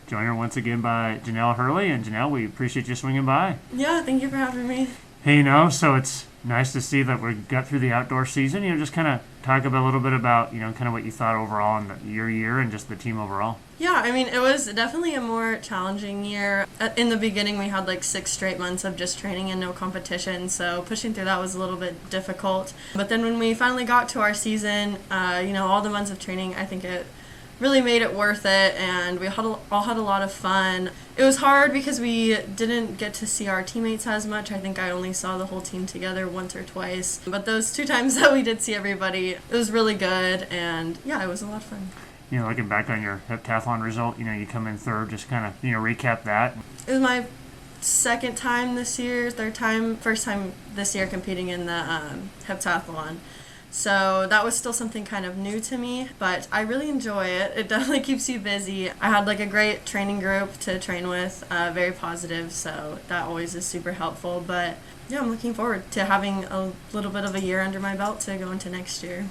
Joined once again by Jenelle Hurley. And Jenelle, we appreciate you swinging by. Yeah, thank you for having me. Hey, so it's nice to see that we got through the outdoor season. Just kind of talk about a little bit about, kind of what you thought overall in your year and just the team overall. Yeah, I mean, it was definitely a more challenging year. In the beginning, we had like 6 straight months of just training and no competition, so pushing through that was a little bit difficult. But then when we finally got to our season, all the months of training, I think it really made it worth it, and we all had a lot of fun. It was hard because we didn't get to see our teammates as much. I think I only saw the whole team together once or twice. But those 2 times that we did see everybody, it was really good, and yeah, it was a lot of fun. Looking back on your heptathlon result, you come in third, just kind of, recap that. It was my second time this year, first time this year competing in the heptathlon. So that was still something kind of new to me, but I really enjoy it. It definitely keeps you busy. I had like a great training group to train with, very positive, so that always is super helpful. But yeah, I'm looking forward to having a little bit of a year under my belt to go into next year.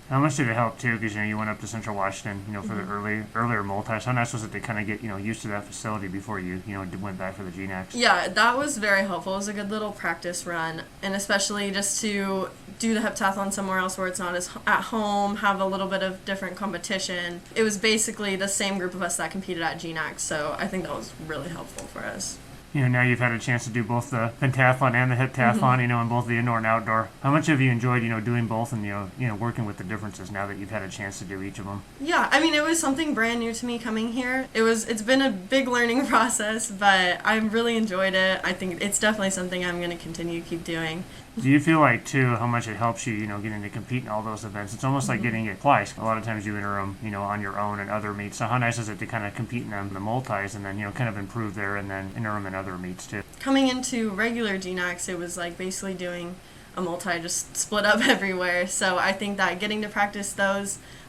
How much did it help too? Because you went up to Central Washington, for the earlier multis. How nice was it to kind of get used to that facility before you went back for the GNACs? Yeah, that was very helpful. It was a good little practice run, and especially just to do the heptathlon somewhere else where it's not as at home, have a little bit of different competition. It was basically the same group of us that competed at GNACs, so I think that was really helpful for us. Now you've had a chance to do both the pentathlon and the heptathlon, in both the indoor and outdoor. How much have you enjoyed, doing both and, working with the differences now that you've had a chance to do each of them? Yeah, I mean, it was something brand new to me coming here. It's been a big learning process, but I really enjoyed it. I think it's definitely something I'm going to continue to keep doing. Do you feel like, too, how much it helps you, getting to compete in all those events? It's almost like getting it twice. A lot of times you enter them, on your own and other meets. So how nice is it to kind of compete in them, the multis, and then, kind of improve there and then enter them in other meets, too? Coming into regular GNACs, it was like basically doing a multi just split up everywhere. So I think that getting to practice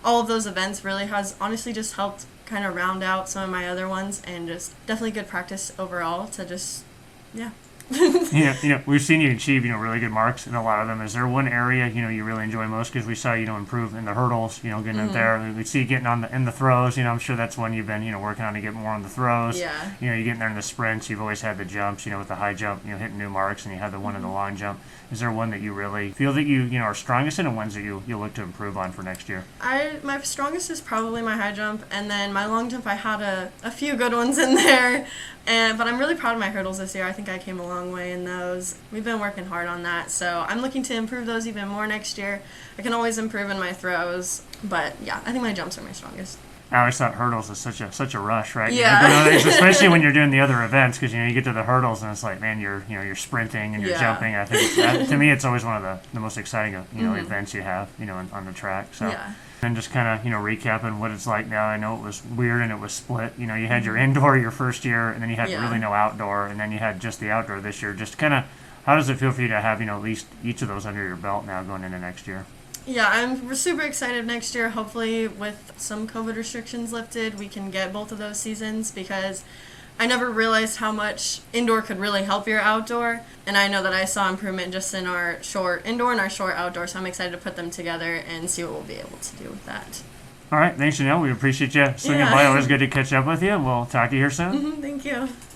all of those events really has honestly just helped kind of round out some of my other ones, and just definitely good practice overall to just, yeah. We've seen you achieve, really good marks in a lot of them. Is there one area, you really enjoy most? Because we saw you, improve in the hurdles, getting it there. We see you getting in the throws. I'm sure that's one you've been, working on to get more on the throws. Yeah. You're getting there in the sprints. You've always had the jumps, with the high jump, hitting new marks, and you had the one in the long jump. Is there one that you really feel that you are strongest in, and ones that you look to improve on for next year? My strongest is probably my high jump, and then my long jump, I had a few good ones in there. But I'm really proud of my hurdles this year. I think I came a long way in those. We've been working hard on that, so I'm looking to improve those even more next year. I can always improve in my throws, but yeah, I think my jumps are my strongest. I always thought hurdles is such a rush, right? Yeah. Especially when you're doing the other events, because you get to the hurdles and it's like, man, you're sprinting and you're jumping. I think to me, it's always one of the most exciting events you have on the track. So. Yeah. And just kind of, recapping what it's like now. I know it was weird and it was split. You had your indoor your first year, and then you had really no outdoor, and then you had just the outdoor this year. Just kind of, how does it feel for you to have, at least each of those under your belt now going into next year? Yeah, I'm super excited next year. Hopefully with some COVID restrictions lifted, we can get both of those seasons, because I never realized how much indoor could really help your outdoor, and I know that I saw improvement just in our short indoor and our short outdoor, so I'm excited to put them together and see what we'll be able to do with that. All right, thanks, Jenelle. We appreciate you swinging by. Always good to catch up with you, and we'll talk to you here soon. Thank you.